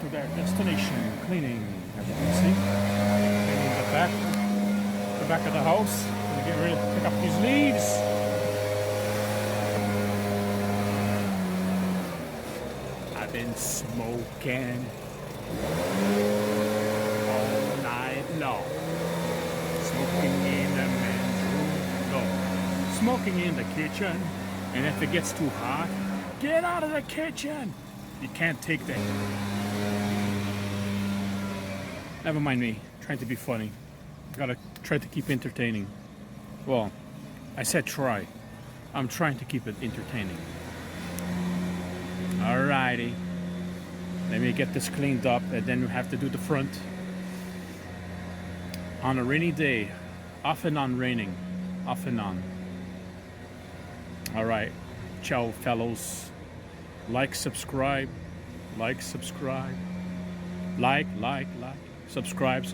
to their destination. Cleaning, as you can see. Cleaning the back of the house. Gonna get ready to pick up these leaves. I've been smoking all night long. Smoking in the men's room. No. Smoking in the kitchen. And if it gets too hot, get out of the kitchen. You can't take that. Never mind me, trying to be funny. Gotta try to keep entertaining. Well, I said try. I'm trying to keep it entertaining. Alrighty. Let me get this cleaned up and then we have to do the front. On a rainy day. Off and on raining. Off and on. Alright. Ciao, fellows. Like, subscribe. Like, subscribe. Like. Subscribe.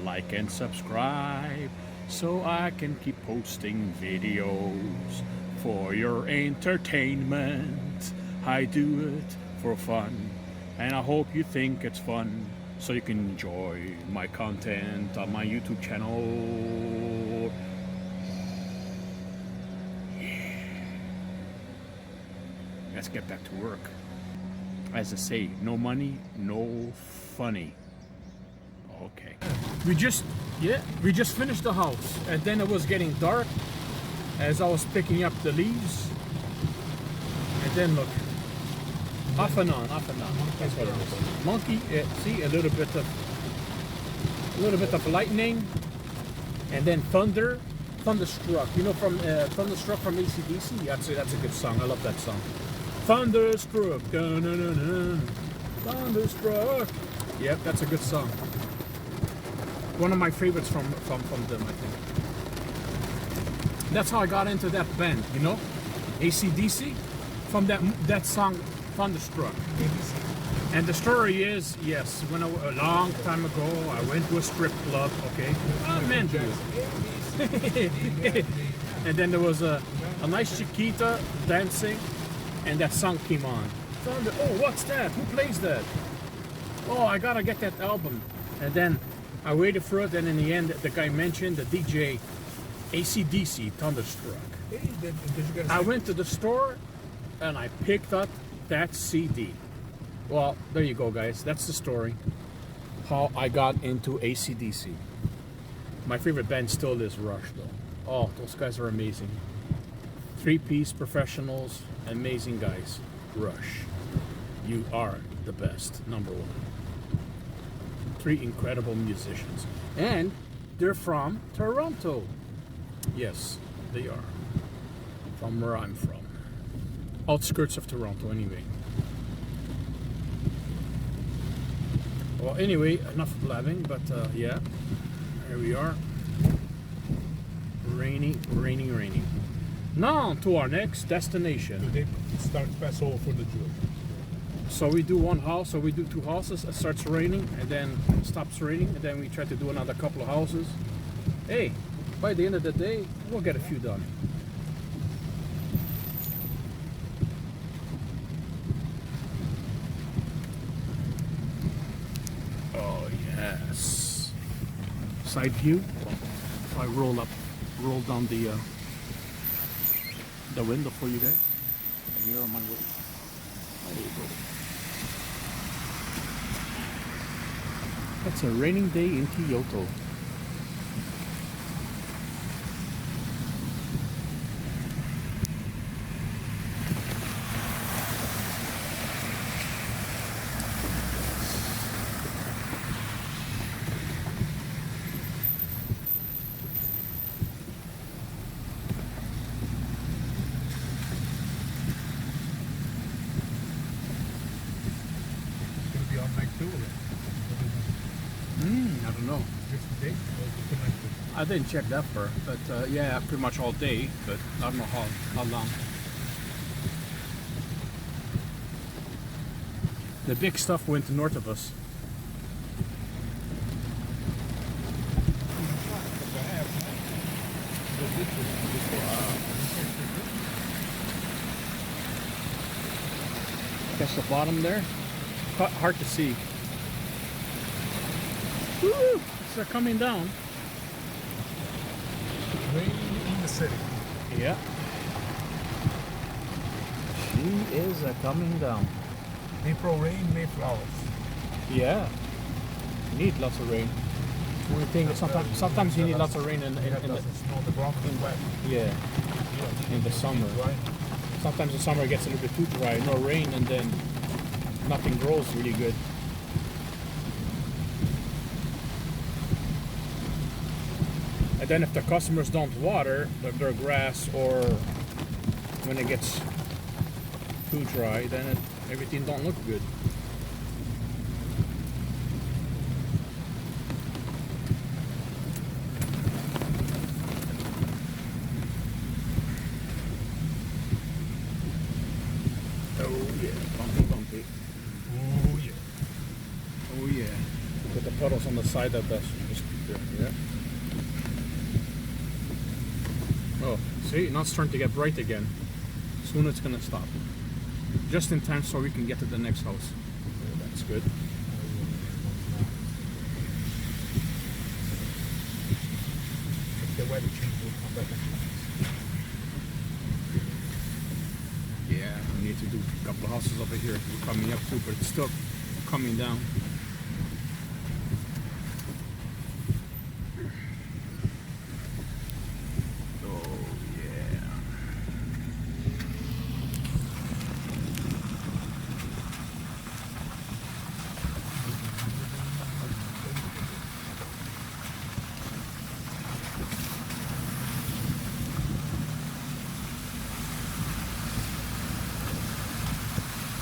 Like and subscribe so I can keep posting videos for your entertainment. I do it for fun and I hope you think it's fun so you can enjoy my content on my YouTube channel. Let's get back to work. As I say, no money, no funny. Okay. We just finished the house, and then it was getting dark as I was picking up the leaves. And then look, off and on. That's what it is. Monkey. See a little bit of lightning, and then thunder. Thunderstruck. You know from Thunderstruck from AC/DC. That's a good song. I love that song. Thunderstruck. Dun-dun-dun-dun. Thunderstruck. Yep, that's a good song. One of my favorites from them, I think. That's how I got into that band, you know? AC/DC. From that song, Thunderstruck. And the story is, yes, when a long time ago, I went to a strip club, okay? Oh, man, and then there was a nice Chiquita dancing, and that song came on. Thunder, oh, what's that? Who plays that? Oh, I gotta get that album. And then I waited for it, and in the end, the guy mentioned the DJ AC/DC Thunderstruck. I went to the store, and I picked up that CD. Well, there you go, guys. That's the story. How I got into AC/DC. My favorite band still is Rush, though. Oh, those guys are amazing. Three-piece professionals, amazing guys. Rush. You are the best, number one. Three incredible musicians. And they're from Toronto. Yes, they are. From where I'm from. Outskirts of Toronto, anyway. Well, anyway, enough blabbing, but yeah. Here we are. Rainy. Now to our next destination. Today starts fast over for the Jew. So we do one house, or we do two houses. It starts raining, and then it stops raining, and then we try to do another couple of houses. Hey, by the end of the day, we'll get a few done. Oh yes. Side view. If I roll down the window for you guys. Here on my way. There you go. It's a raining day in Kyoto. I don't know. I didn't check that far, but yeah, pretty much all day, but I don't know how long. The big stuff went north of us. That's the bottom there. Hard to see. Woo! They're coming down. Rain in the city. Yeah. She is coming down. April rain, May flowers. Yeah. You need lots of rain. Only thing is sometimes you need lots of rain in the snow, the ground is wet. yeah, in the summer. Right? Sometimes the summer gets a little bit too dry, no rain, and then nothing grows really good. And then if the customers don't water their grass, or when it gets too dry, then everything don't look good. Oh yeah, bumpy, bumpy. Oh yeah. Oh yeah. With the puddles on the side of the scooter, yeah. Oh, see, now it's starting to get bright again. Soon it's gonna stop. Just in time so we can get to the next house. Oh, that's good. If the weather change will come back. Yeah, we need to do a couple of houses over here. We're coming up too, but it's still coming down. Oh yeah.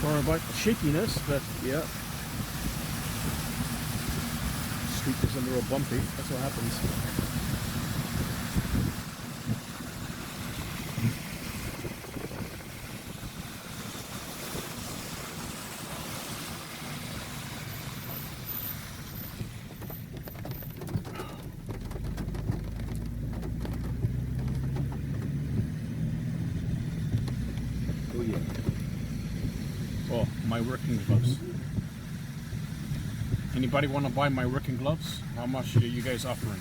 Sorry about the shakiness, but yeah. Street is a little bumpy, that's what happens. Oh yeah. Oh, my working gloves. Anybody want to buy my working gloves? How much are you guys offering?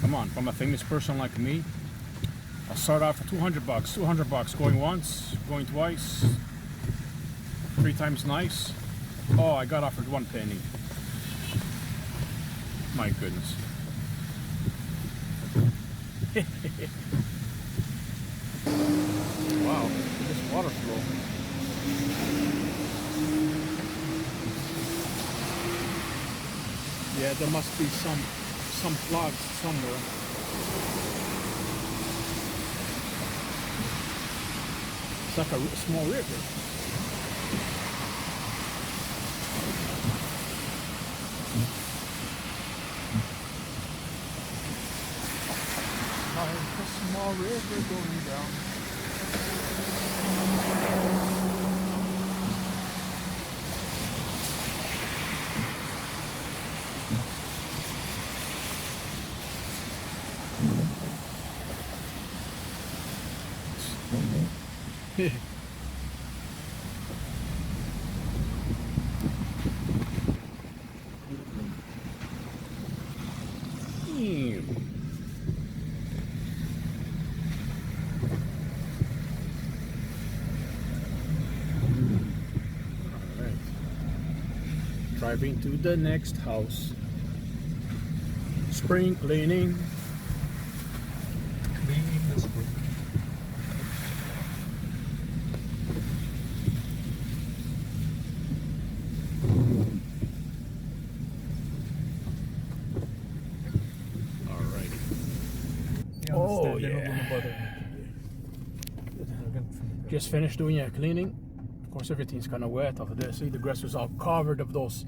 Come on, from a famous person like me, I'll start off for 200 bucks. 200 bucks, going once, going twice, 3 times nice. Oh, I got offered 1 penny. My goodness. Wow, look at this water flow. Yeah, there must be some plugs somewhere. It's like a small river. Like a small river going down. Alright. Driving to the next house. Spring cleaning. Cleaning the spring. Oh, yeah. Just finished doing your cleaning. Of course, everything's kind of wet over there. See, the grass is all covered of those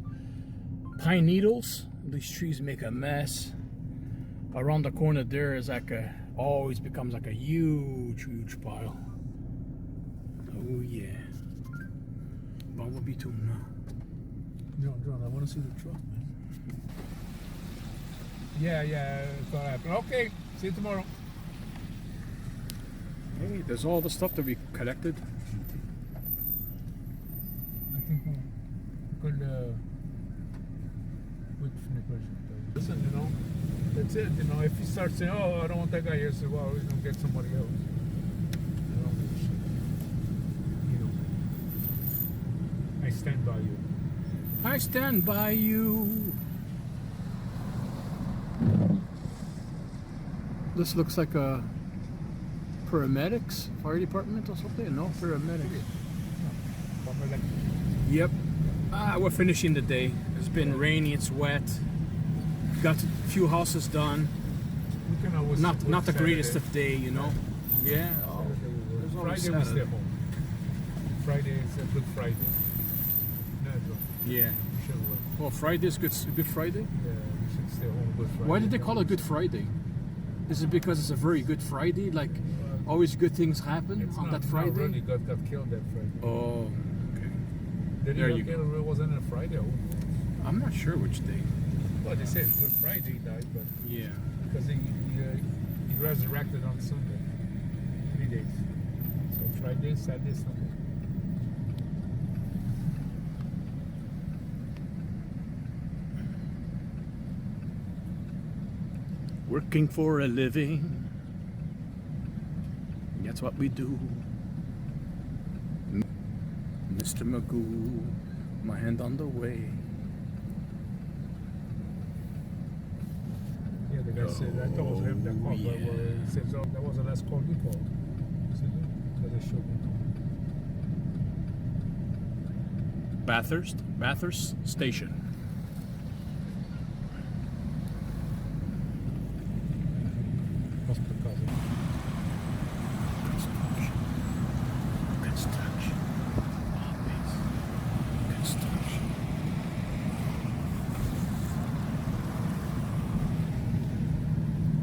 pine needles. These trees make a mess. Around the corner there is like always becomes like a huge pile. Oh yeah. Bumblebee too now. John, I want to see the truck, man. Yeah, it's gonna happen. Okay, see you tomorrow. Hey, there's all the stuff that we collected. think we could put snippers. Listen, you know, that's it. You know, if you start saying, "Oh, I don't want that guy here," so well, we're gonna get somebody else. I don't give a shit. You know, I stand by you. I stand by you. This looks like a paramedics, fire department or something. No, paramedics. Yep. We're finishing the day. It's been rainy, it's wet. Got a few houses done. We can always Not work the Saturday. greatest of day, you know. Yeah. Oh, Saturday we work. there's always Friday we stay Saturday. home. Friday is a Good Friday. No, no, Yeah. we should work. Well, Friday's Good Friday. Yeah, we should stay home Good Friday. Why did they call it Good Friday? Is it because it's a very good Friday? Like always good things happen It's on not, that Friday? Not really got killed that Friday. Oh, okay. Did There he you get killed? It wasn't a Friday. I'm not sure which day. Well, they said Good Friday he died, but Yeah. because he resurrected on Sunday, 3 days. So Friday, Saturday, Sunday. Working for a living. That's what we do. Mr. Magoo, my hand on the way. Yeah, the guy said I thought it was him that called, but yeah. he said oh, that was the last call he called. I said yeah, because they showed me. Bathurst Station. Hospital cousin. Construction. Always. Construction.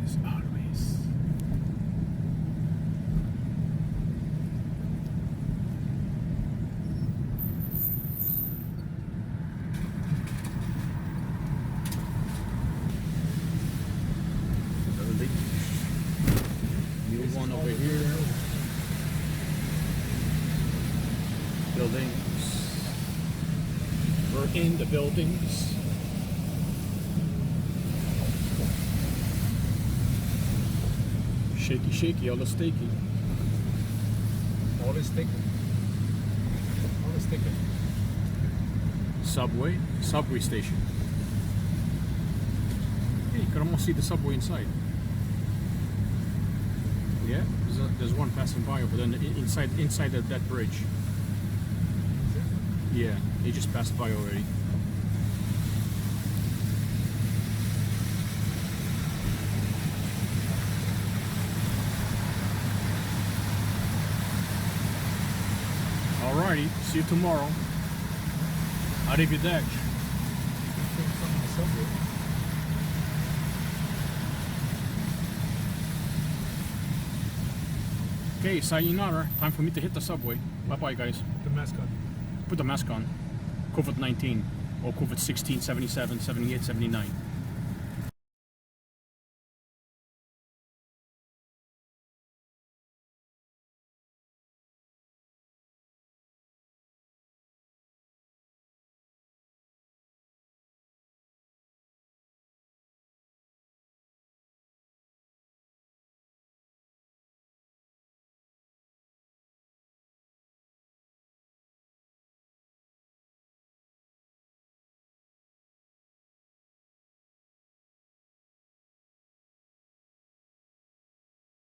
As always. New one over here. Buildings. We're in the buildings. Shaky, shaky, all the stakey. All is taken. All is taken. Subway station. Yeah, you can almost see the subway inside. Yeah, there's one passing by over there inside that bridge. Yeah, he just passed by already. Alrighty, see you tomorrow. Arrivederci. From the subway. Okay, sayonara. Time for me to hit the subway. Bye bye, guys. The mask on. Put the mask on. COVID-19 or COVID-16, 77, 78, 79.